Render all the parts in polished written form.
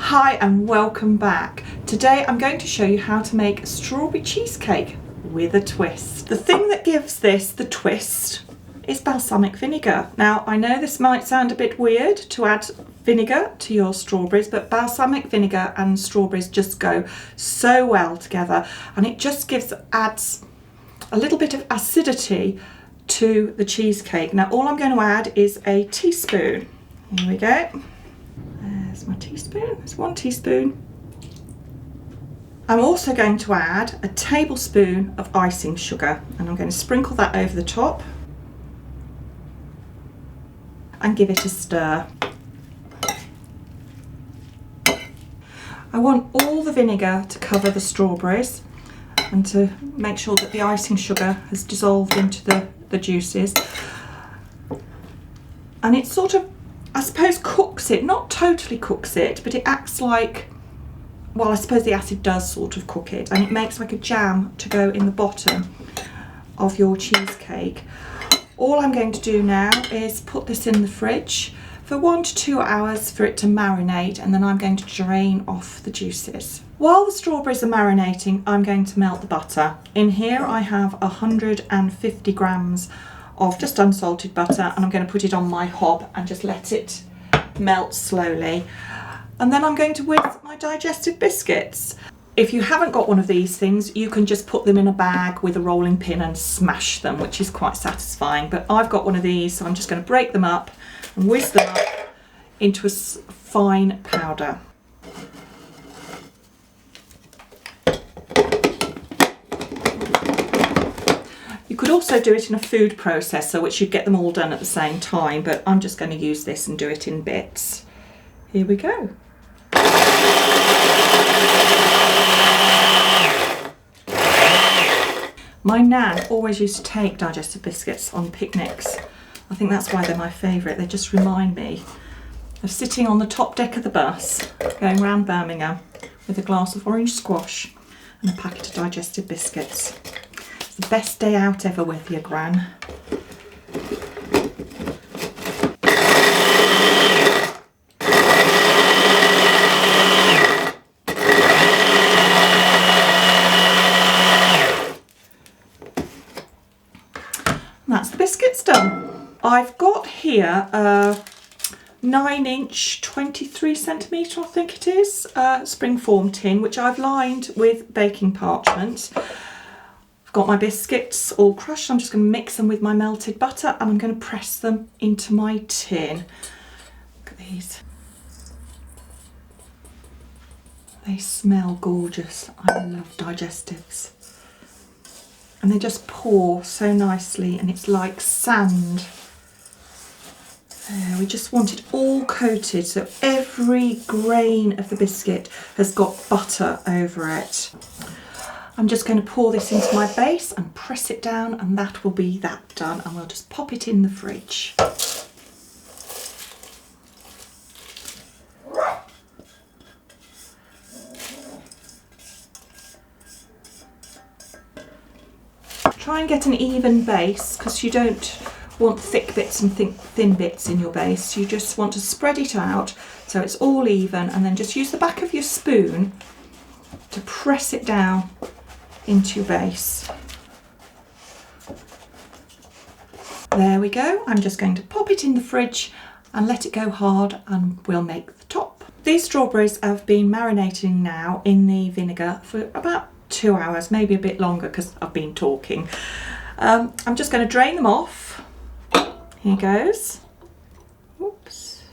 Hi and welcome back. Today I'm going to show you how to make a strawberry cheesecake with a twist. The thing that gives this the twist is balsamic vinegar. Now I know this might sound a bit weird to add vinegar to your strawberries, but balsamic vinegar and strawberries just go so well together, and it just adds a little bit of acidity to the cheesecake. Now all I'm going to add is a teaspoon. Here we go. There's my teaspoon, there's 1 teaspoon. I'm also going to add a tablespoon of icing sugar, and I'm going to sprinkle that over the top and give it a stir. I want all the vinegar to cover the strawberries and to make sure that the icing sugar has dissolved into the juices. And it sort of, I suppose, cooks it, not totally cooks it, but it acts like, well, I suppose the acid does sort of cook it, and it makes like a jam to go in the bottom of your cheesecake. All I'm going to do now is put this in the fridge for 1 to 2 hours for it to marinate, and then I'm going to drain off the juices. While the strawberries are marinating, I'm going to melt the butter. In here I have 150 grams of just unsalted butter, and I'm going to put it on my hob and just let it melt slowly. And then I'm going to whisk my digestive biscuits. If you haven't got one of these things, you can just put them in a bag with a rolling pin and smash them, which is quite satisfying. But I've got one of these, so I'm just going to break them up and whisk them up into a fine powder. You could also do it in a food processor, which you'd get them all done at the same time, but I'm just going to use this and do it in bits. Here we go. My nan always used to take digestive biscuits on picnics. I think that's why they're my favourite. They just remind me of sitting on the top deck of the bus going round Birmingham with a glass of orange squash and a packet of digestive biscuits. It's the best day out ever with your gran. That's the biscuits done. I've got here a 9-inch, 23 centimetre, I think it is, Springform tin, which I've lined with baking parchment. I've got my biscuits all crushed. I'm just going to mix them with my melted butter, and I'm going to press them into my tin. Look at these. They smell gorgeous. I love digestives. And they just pour so nicely, and it's like sand. There, we just want it all coated so every grain of the biscuit has got butter over it. I'm just going to pour this into my base and press it down, and that will be that done, and we'll just pop it in the fridge. Try and get an even base, because you don't want thick bits and thin bits in your base. You just want to spread it out so it's all even, and then just use the back of your spoon to press it down into your base. There we go. I'm just going to pop it in the fridge and let it go hard, and we'll make the top. These strawberries have been marinating now in the vinegar for about 2 hours, maybe a bit longer because I've been talking. I'm just going to drain them off. Here goes. Oops.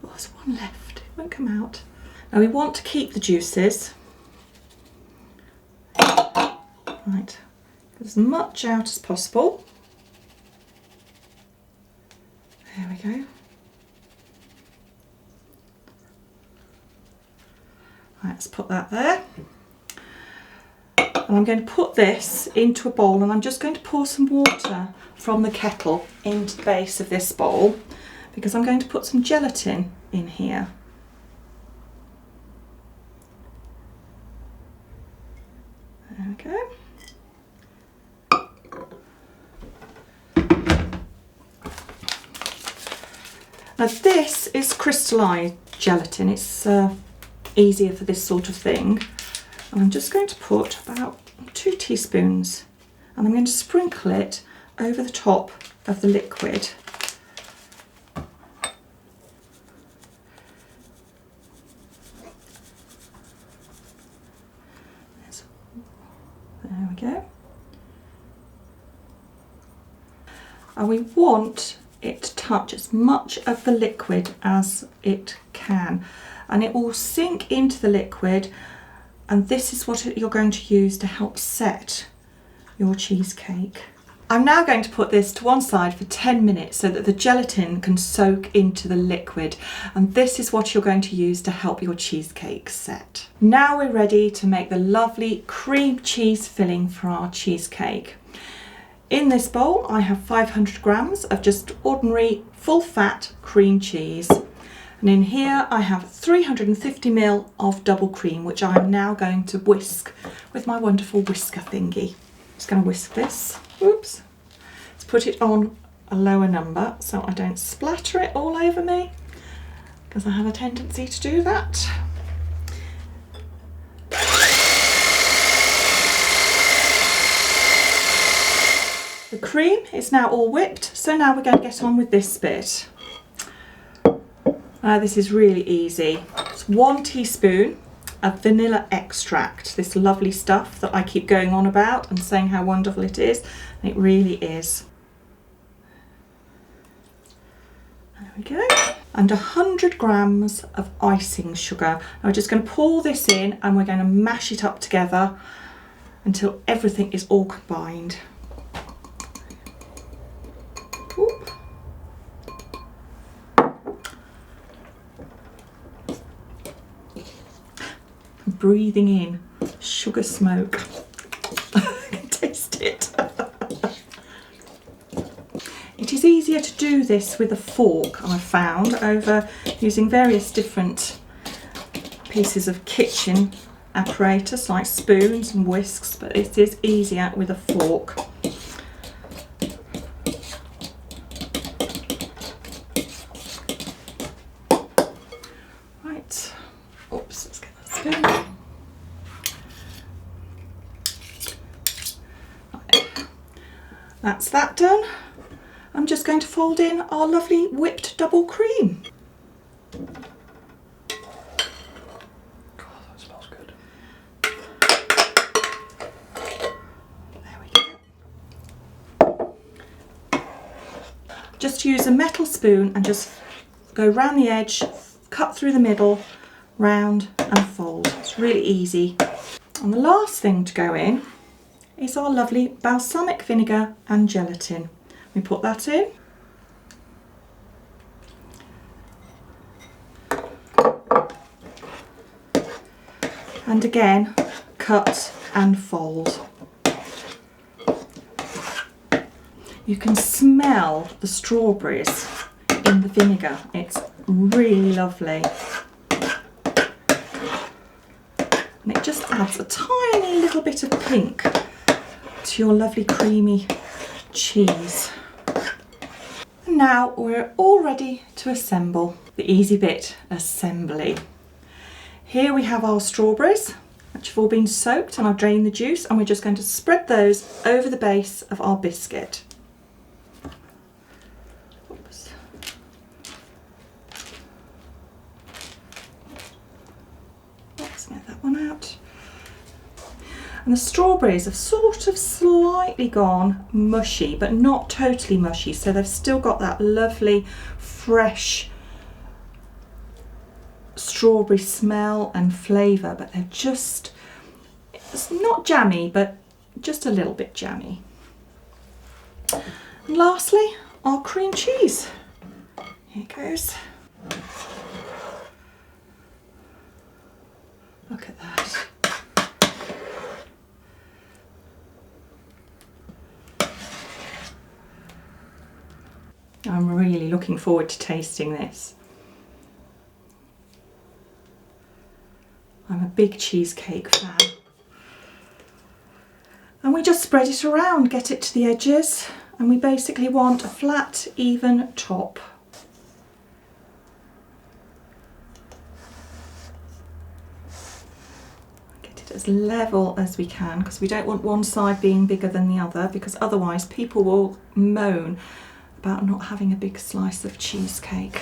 Oh, there's one left. It won't come out. Now we want to keep the juices. Right, as much out as possible. There we go. Right, let's put that there. And I'm going to put this into a bowl, and I'm just going to pour some water from the kettle into the base of this bowl, because I'm going to put some gelatin in here. There we go. Now this is crystallised gelatin. It's easier for this sort of thing. And I'm just going to put about 2 teaspoons, and I'm going to sprinkle it over the top of the liquid. There we go. And we want it to touch as much of the liquid as it can, and it will sink into the liquid, and this is what you're going to use to help set your cheesecake. I'm now going to put this to one side for 10 minutes so that the gelatin can soak into the liquid, and this is what you're going to use to help your cheesecake set. Now we're ready to make the lovely cream cheese filling for our cheesecake. In this bowl I have 500 grams of just ordinary full fat cream cheese, and in here I have 350 ml of double cream, which I am now going to whisk with my wonderful whisker thingy. Just going to whisk this. Oops. Let's put it on a lower number so I don't splatter it all over me, because I have a tendency to do that. The cream is now all whipped, so now we're going to get on with this bit. This is really easy. It's 1 teaspoon of vanilla extract, this lovely stuff that I keep going on about and saying how wonderful it is, and it really is. There we go. And 100 grams of icing sugar. Now we're just going to pour this in and we're going to mash it up together until everything is all combined. Oop. Breathing in sugar smoke. I can taste it. It is easier to do this with a fork, I've found, over using various different pieces of kitchen apparatus like spoons and whisks, but it is easier with a fork. Right, oops, let's get that spoon. Right. That's that done. I'm just going to fold in our lovely whipped double cream. God, that smells good. There we go. Just use a metal spoon and just go round the edge, cut through the middle, round and fold. It's really easy. And the last thing to go in is our lovely balsamic vinegar and gelatin. We put that in. And again, cut and fold. You can smell the strawberries in the vinegar. It's really lovely. And it just adds a tiny little bit of pink to your lovely creamy cheese. And now we're all ready to assemble. The easy bit, assembly. Here we have our strawberries, which have all been soaked, and I've drained the juice, and we're just going to spread those over the base of our biscuit. Oops. Let's get that one out. And the strawberries have sort of slightly gone mushy, but not totally mushy, so they've still got that lovely fresh strawberry smell and flavour, but they're just, it's not jammy, but just a little bit jammy. And lastly, our cream cheese. Here it goes. Look at that. I'm really looking forward to tasting this. I'm a big cheesecake fan. And we just spread it around, get it to the edges, and we basically want a flat, even top. as level as we can, because we don't want one side being bigger than the other, because otherwise people will moan about not having a big slice of cheesecake.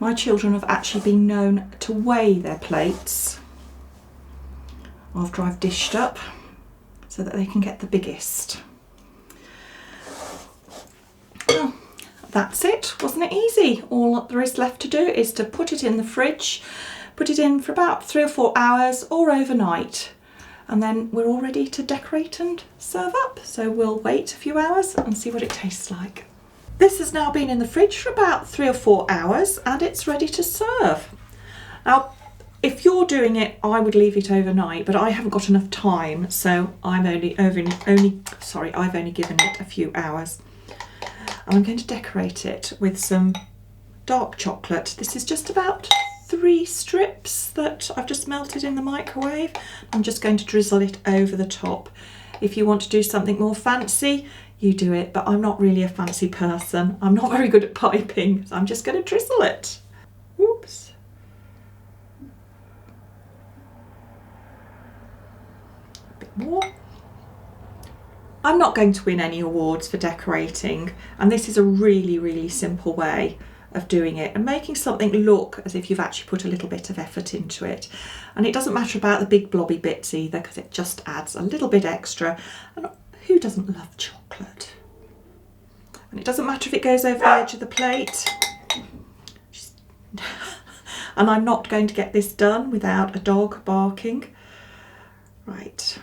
My children have actually been known to weigh their plates after I've dished up so that they can get the biggest. Well, that's it. Wasn't it easy? All there is left to do is to put it in the fridge, put it in for about 3 or 4 hours or overnight, and then we're all ready to decorate and serve up. So we'll wait a few hours and see what it tastes like. This has now been in the fridge for about 3 or 4 hours and it's ready to serve. Now, if you're doing it, I would leave it overnight, but I haven't got enough time, so I've only given it a few hours. And I'm going to decorate it with some dark chocolate. This is just about 3 strips that I've just melted in the microwave. I'm just going to drizzle it over the top. If you want to do something more fancy, you do it, but I'm not really a fancy person. I'm not very good at piping, so I'm just going to drizzle it. Whoops. A bit more. I'm not going to win any awards for decorating, and this is a really, really simple way of doing it and making something look as if you've actually put a little bit of effort into it. And it doesn't matter about the big blobby bits either, because it just adds a little bit extra. And who doesn't love chocolate? And it doesn't matter if it goes over the edge of the plate. And I'm not going to get this done without a dog barking. Right.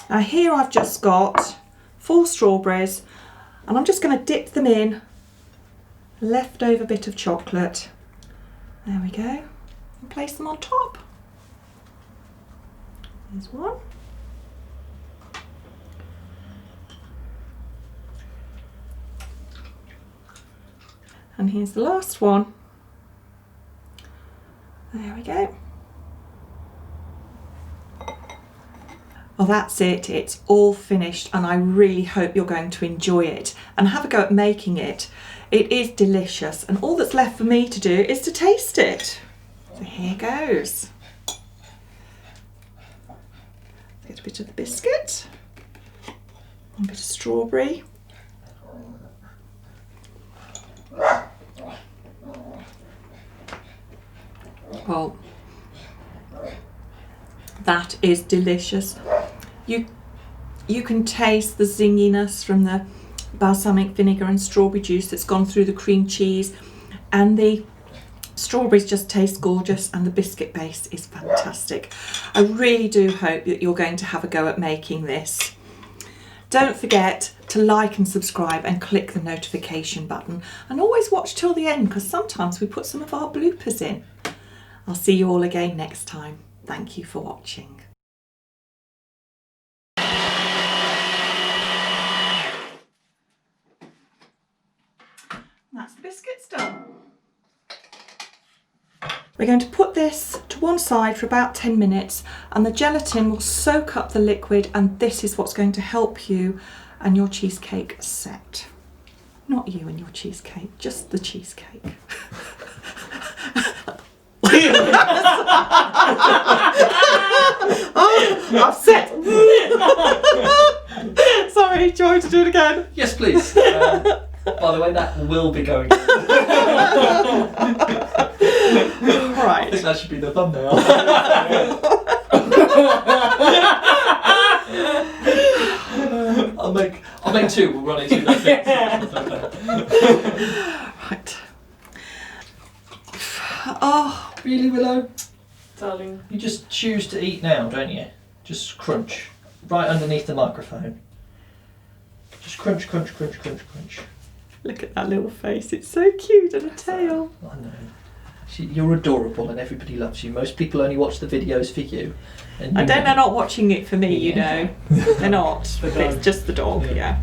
Now here I've just got 4 strawberries, and I'm just going to dip them in leftover bit of chocolate. There we go. And place them on top. There's one. And here's the last one. There we go. Well, that's it. It's all finished, and I really hope you're going to enjoy it and have a go at making it. It is delicious, and all that's left for me to do is to taste it. So here goes. Get a bit of the biscuit, a bit of strawberry. Well, that is delicious. You can taste the zinginess from the balsamic vinegar and strawberry juice that's gone through the cream cheese, and the strawberries just taste gorgeous, and the biscuit base is fantastic. I really do hope that you're going to have a go at making this. Don't forget to like and subscribe and click the notification button, and always watch till the end, because sometimes we put some of our bloopers in. I'll see you all again next time. Thank you for watching. That's the biscuits done. We're going to put this to one side for about 10 minutes, and the gelatin will soak up the liquid, and this is what's going to help you and your cheesecake set. Not you and your cheesecake, just the cheesecake. Oh, I'm set. Sorry, do you want me to do it again? Yes, please. By the way, that will be going. Right. I think that should be the thumbnail. I'll make 2. We'll run it through that thing. Right. Oh, Really, Willow? Darling. You just choose to eat now, don't you? Just crunch. Right underneath the microphone. Just crunch, crunch, crunch, crunch, crunch. look at that little face. It's so cute, and a tail. I know. You're adorable and everybody loves you. Most people only watch the videos for you. And I don't know, they're not watching it for me, you know. They're not. The dog. It's just the dog, yeah.